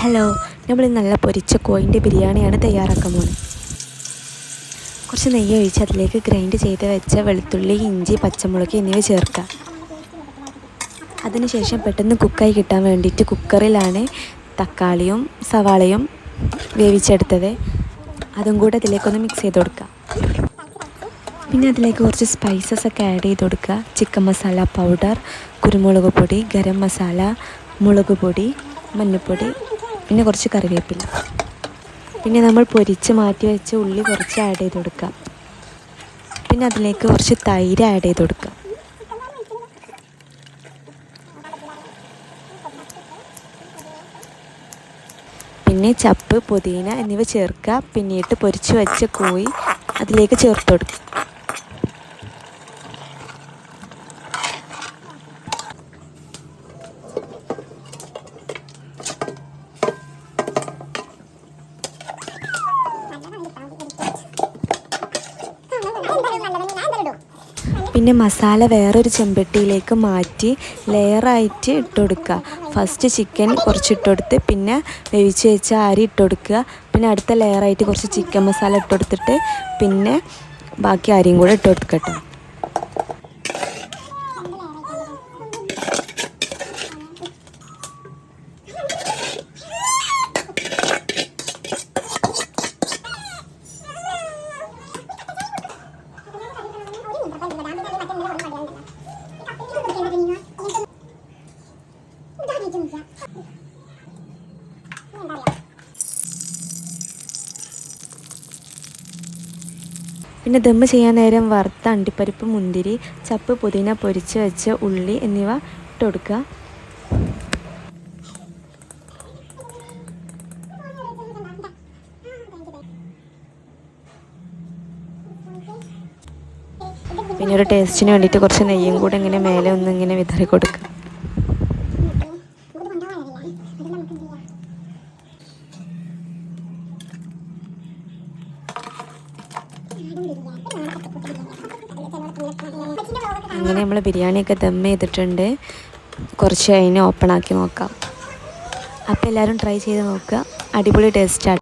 Hello, നമ്മൾ നല്ല പൊരിച്ച കോഴിൻ്റെ ബിരിയാണിയാണ് തയ്യാറാക്കാൻ പോകുന്നത്. കുറച്ച് നെയ്യ് ഒഴിച്ച് അതിലേക്ക് ഗ്രൈൻഡ് ചെയ്ത് വെച്ച വെളുത്തുള്ളി, ഇഞ്ചി, പച്ചമുളക് എന്നിവ ചേർക്കുക. അതിനുശേഷം പെട്ടെന്ന് കുക്കായി കിട്ടാൻ വേണ്ടിയിട്ട് കുക്കറിലാണ് തക്കാളിയും സവാളയും വേവിച്ചെടുത്തത്. അതും കൂടെ അതിലേക്കൊന്ന് മിക്സ് ചെയ്ത് കൊടുക്കുക. പിന്നെ അതിലേക്ക് കുറച്ച് സ്പൈസസ് ഒക്കെ ആഡ് ചെയ്ത് കൊടുക്കുക. ചിക്കൻ മസാല പൗഡർ, കുരുമുളക് പൊടി, ഗരം മസാല, മുളക് പൊടി, മഞ്ഞൾപ്പൊടി, പിന്നെ കുറച്ച് കറിവേപ്പില. പിന്നെ നമ്മൾ പൊരിച്ച് മാറ്റി വെച്ച ഉള്ളി കുറച്ച് ആഡ് ചെയ്ത് കൊടുക്കുക. പിന്നെ അതിലേക്ക് കുറച്ച് തൈര് ആഡ് ചെയ്ത് കൊടുക്കുക. പിന്നെ ചപ്പ്, പുതിന എന്നിവ ചേർക്കുക. പിന്നീട് പൊരിച്ച് വെച്ച കോഴി അതിലേക്ക് ചേർത്ത് കൊടുക്കുക. പിന്നെ മസാല വേറൊരു ചെമ്പട്ടിയിലേക്ക് മാറ്റി ലെയറായിട്ട് ഇട്ട് കൊടുക്കുക. ഫസ്റ്റ് ചിക്കൻ കുറച്ച് ഇട്ട് കൊടുത്ത് പിന്നെ വേവിച്ച് വെച്ച അരി ഇട്ട് കൊടുക്കുക. പിന്നെ അടുത്ത ലെയറായിട്ട് കുറച്ച് ചിക്കൻ മസാല ഇട്ട് കൊടുത്തിട്ട് പിന്നെ ബാക്കി അരിയും കൂടെ ഇട്ട് കൊടുക്കട്ടോ. പിന്നെ ദമ്മ് ചെയ്യാൻ നേരം വറുത്ത അണ്ടിപ്പരിപ്പ്, മുന്തിരി, ചപ്പ്, പുതിന, പൊരിച്ച് വെച്ച ഉള്ളി എന്നിവ ഇട്ട് കൊടുക്കുക. പിന്നെ ഒരു ടേസ്റ്റിന് വേണ്ടിയിട്ട് കുറച്ച് നെയ്യും കൂടെ ഇങ്ങനെ മേലെ ഒന്ന് ഇങ്ങനെ വിതറി കൊടുക്കുക. അങ്ങനെ നമ്മൾ ബിരിയാണിയൊക്കെ ദം ചെയ്തിട്ടുണ്ട്. കുറച്ച് അതിനെ ഓപ്പൺ ആക്കി നോക്കാം. അപ്പോൾ എല്ലാവരും ട്രൈ ചെയ്ത് നോക്കുക. അടിപൊളി ടേസ്റ്റാണ്.